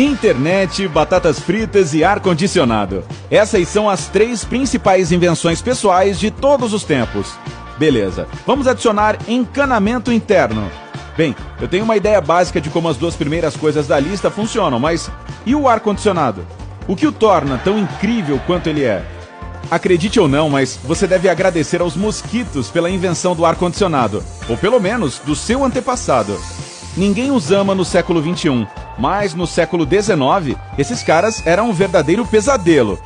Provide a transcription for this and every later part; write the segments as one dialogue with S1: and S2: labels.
S1: Internet, batatas fritas e ar-condicionado. Essas são as 3 principais invenções pessoais de todos os tempos. Beleza, vamos adicionar encanamento interno. Bem, eu tenho uma ideia básica de como as 2 primeiras coisas da lista funcionam, mas e o ar-condicionado? O que o torna tão incrível quanto ele é? Acredite ou não, mas você deve agradecer aos mosquitos pela invenção do ar-condicionado, ou pelo menos do seu antepassado. Ninguém os ama no século XXI, mas no século XIX, esses caras eram um verdadeiro pesadelo.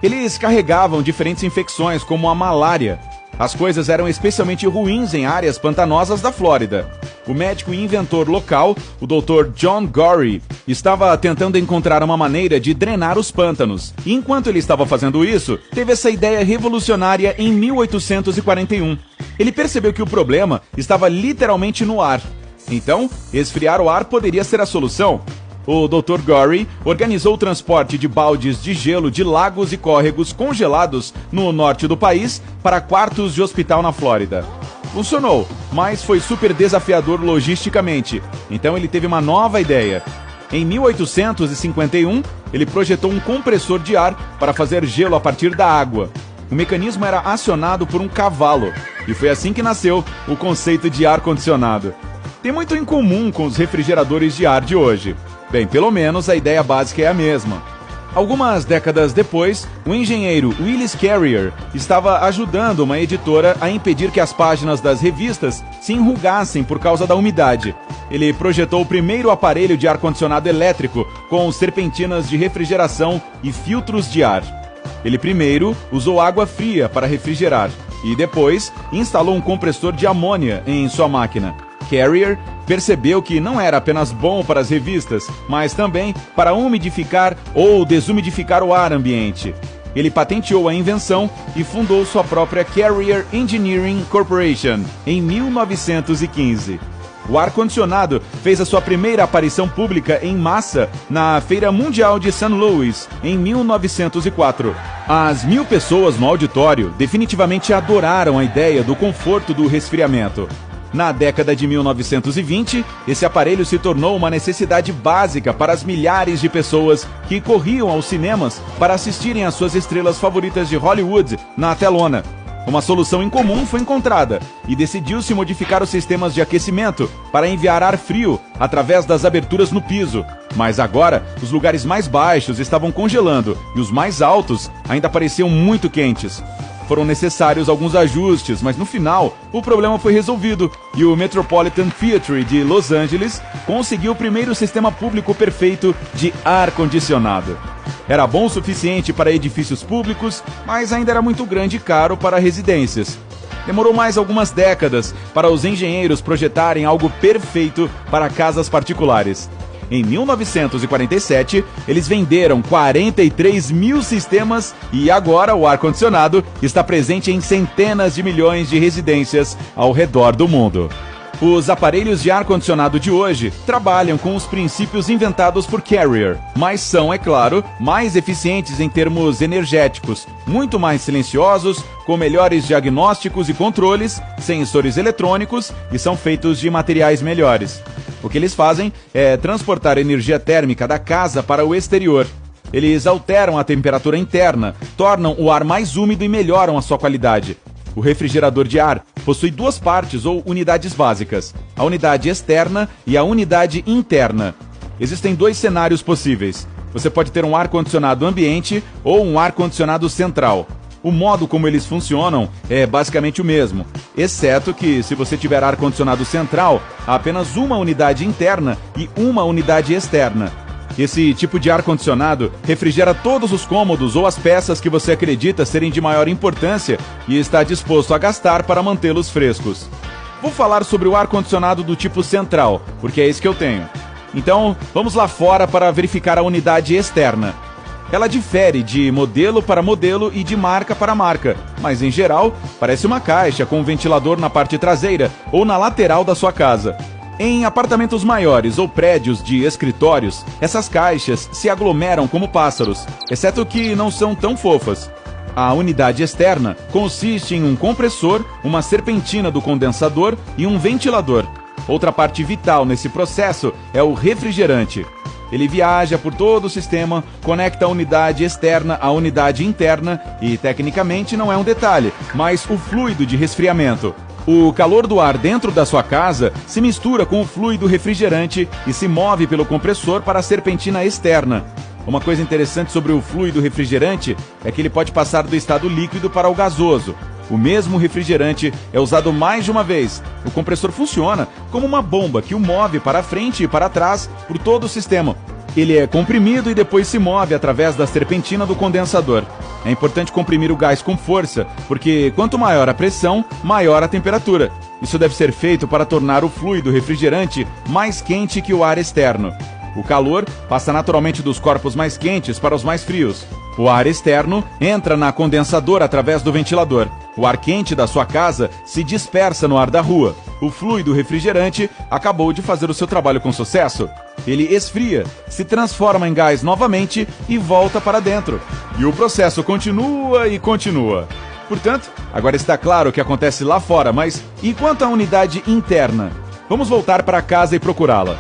S1: Eles carregavam diferentes infecções, como a malária. As coisas eram especialmente ruins em áreas pantanosas da Flórida. O médico e inventor local, o Dr. John Gorrie, estava tentando encontrar uma maneira de drenar os pântanos. E enquanto ele estava fazendo isso, teve essa ideia revolucionária em 1841. Ele percebeu que o problema estava literalmente no ar. Então, esfriar o ar poderia ser a solução. O Dr. Gorrie organizou o transporte de baldes de gelo de lagos e córregos congelados no norte do país para quartos de hospital na Flórida. Funcionou, mas foi super desafiador logisticamente, então ele teve uma nova ideia. Em 1851, ele projetou um compressor de ar para fazer gelo a partir da água. O mecanismo era acionado por um cavalo, e foi assim que nasceu o conceito de ar-condicionado. Tem muito em comum com os refrigeradores de ar de hoje. Bem, pelo menos a ideia básica é a mesma. Algumas décadas depois, o engenheiro Willis Carrier estava ajudando uma editora a impedir que as páginas das revistas se enrugassem por causa da umidade. Ele projetou o primeiro aparelho de ar-condicionado elétrico com serpentinas de refrigeração e filtros de ar. Ele primeiro usou água fria para refrigerar e depois instalou um compressor de amônia em sua máquina. Carrier percebeu que não era apenas bom para as revistas, mas também para umidificar ou desumidificar o ar ambiente. Ele patenteou a invenção e fundou sua própria Carrier Engineering Corporation em 1915. O ar-condicionado fez a sua primeira aparição pública em massa na Feira Mundial de St. Louis, em 1904. As 1.000 pessoas no auditório definitivamente adoraram a ideia do conforto do resfriamento. Na década de 1920, esse aparelho se tornou uma necessidade básica para as milhares de pessoas que corriam aos cinemas para assistirem às suas estrelas favoritas de Hollywood na telona. Uma solução em comum foi encontrada e decidiu-se modificar os sistemas de aquecimento para enviar ar frio através das aberturas no piso. Mas agora, os lugares mais baixos estavam congelando e os mais altos ainda pareciam muito quentes. Foram necessários alguns ajustes, mas no final o problema foi resolvido e o Metropolitan Theatre de Los Angeles conseguiu o primeiro sistema público perfeito de ar-condicionado. Era bom o suficiente para edifícios públicos, mas ainda era muito grande e caro para residências. Demorou mais algumas décadas para os engenheiros projetarem algo perfeito para casas particulares. Em 1947, eles venderam 43.000 sistemas e agora o ar-condicionado está presente em centenas de milhões de residências ao redor do mundo. Os aparelhos de ar-condicionado de hoje trabalham com os princípios inventados por Carrier, mas são, é claro, mais eficientes em termos energéticos, muito mais silenciosos, com melhores diagnósticos e controles, sensores eletrônicos e são feitos de materiais melhores. O que eles fazem é transportar energia térmica da casa para o exterior. Eles alteram a temperatura interna, tornam o ar mais úmido e melhoram a sua qualidade. O refrigerador de ar possui 2 partes ou unidades básicas, a unidade externa e a unidade interna. Existem 2 cenários possíveis. Você pode ter um ar-condicionado ambiente ou um ar-condicionado central. O modo como eles funcionam é basicamente o mesmo, exceto que se você tiver ar-condicionado central, há apenas uma unidade interna e uma unidade externa. Esse tipo de ar-condicionado refrigera todos os cômodos ou as peças que você acredita serem de maior importância e está disposto a gastar para mantê-los frescos. Vou falar sobre o ar-condicionado do tipo central, porque é esse que eu tenho. Então, vamos lá fora para verificar a unidade externa. Ela difere de modelo para modelo e de marca para marca, mas em geral parece uma caixa com um ventilador na parte traseira ou na lateral da sua casa. Em apartamentos maiores ou prédios de escritórios, essas caixas se aglomeram como pássaros, exceto que não são tão fofas. A unidade externa consiste em um compressor, uma serpentina do condensador e um ventilador. Outra parte vital nesse processo é o refrigerante. Ele viaja por todo o sistema, conecta a unidade externa à unidade interna e, tecnicamente, não é um detalhe, mas o fluido de resfriamento. O calor do ar dentro da sua casa se mistura com o fluido refrigerante e se move pelo compressor para a serpentina externa. Uma coisa interessante sobre o fluido refrigerante é que ele pode passar do estado líquido para o gasoso. O mesmo refrigerante é usado mais de uma vez. O compressor funciona como uma bomba que o move para frente e para trás por todo o sistema. Ele é comprimido e depois se move através da serpentina do condensador. É importante comprimir o gás com força, porque quanto maior a pressão, maior a temperatura. Isso deve ser feito para tornar o fluido refrigerante mais quente que o ar externo. O calor passa naturalmente dos corpos mais quentes para os mais frios. O ar externo entra na condensadora através do ventilador. O ar quente da sua casa se dispersa no ar da rua. O fluido refrigerante acabou de fazer o seu trabalho com sucesso. Ele esfria, se transforma em gás novamente e volta para dentro. E o processo continua e continua. Portanto, agora está claro o que acontece lá fora, mas e quanto à unidade interna? Vamos voltar para casa e procurá-la.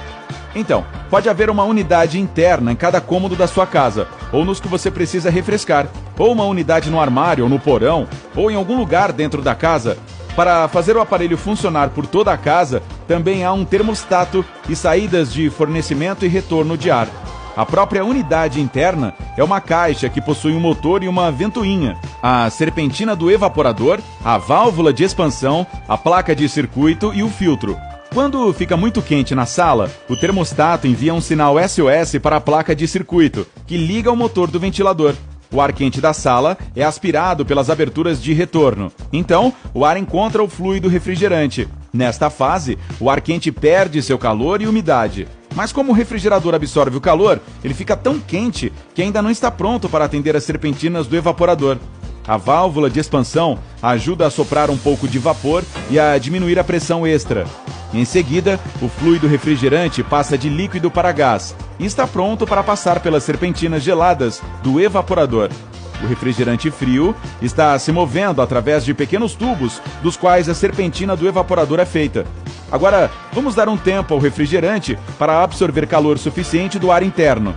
S1: Então, pode haver uma unidade interna em cada cômodo da sua casa, ou nos que você precisa refrescar, ou uma unidade no armário ou no porão, ou em algum lugar dentro da casa. Para fazer o aparelho funcionar por toda a casa, também há um termostato e saídas de fornecimento e retorno de ar. A própria unidade interna é uma caixa que possui um motor e uma ventoinha, a serpentina do evaporador, a válvula de expansão, a placa de circuito e o filtro. Quando fica muito quente na sala, o termostato envia um sinal SOS para a placa de circuito, que liga o motor do ventilador. O ar quente da sala é aspirado pelas aberturas de retorno. Então, o ar encontra o fluido refrigerante. Nesta fase, o ar quente perde seu calor e umidade. Mas como o refrigerador absorve o calor, ele fica tão quente que ainda não está pronto para atender as serpentinas do evaporador. A válvula de expansão ajuda a soprar um pouco de vapor e a diminuir a pressão extra. Em seguida, o fluido refrigerante passa de líquido para gás e está pronto para passar pelas serpentinas geladas do evaporador. O refrigerante frio está se movendo através de pequenos tubos, dos quais a serpentina do evaporador é feita. Agora, vamos dar um tempo ao refrigerante para absorver calor suficiente do ar interno.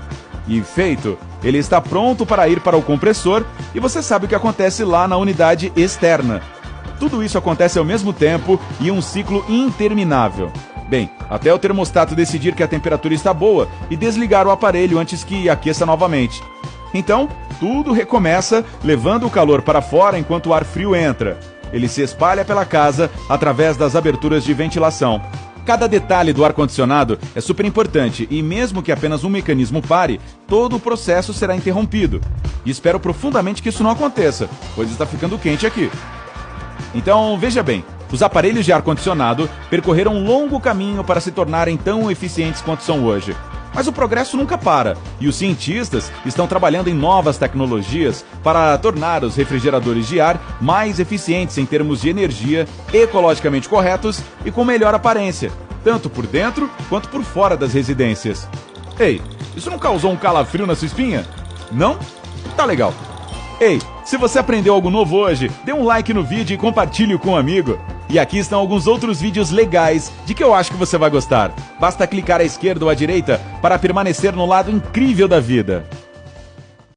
S1: E feito, ele está pronto para ir para o compressor e você sabe o que acontece lá na unidade externa. Tudo isso acontece ao mesmo tempo e um ciclo interminável. Bem, até o termostato decidir que a temperatura está boa e desligar o aparelho antes que aqueça novamente. Então, tudo recomeça, levando o calor para fora enquanto o ar frio entra. Ele se espalha pela casa através das aberturas de ventilação. Cada detalhe do ar-condicionado é super importante e mesmo que apenas um mecanismo pare, todo o processo será interrompido. E espero profundamente que isso não aconteça, pois está ficando quente aqui. Então, veja bem, os aparelhos de ar-condicionado percorreram um longo caminho para se tornarem tão eficientes quanto são hoje. Mas o progresso nunca para, e os cientistas estão trabalhando em novas tecnologias para tornar os refrigeradores de ar mais eficientes em termos de energia, ecologicamente corretos e com melhor aparência, tanto por dentro quanto por fora das residências. Ei, isso não causou um calafrio na sua espinha? Não? Tá legal. Ei, se você aprendeu algo novo hoje, dê um like no vídeo e compartilhe com um amigo. E aqui estão alguns outros vídeos legais de que eu acho que você vai gostar. Basta clicar à esquerda ou à direita para permanecer no lado incrível da vida.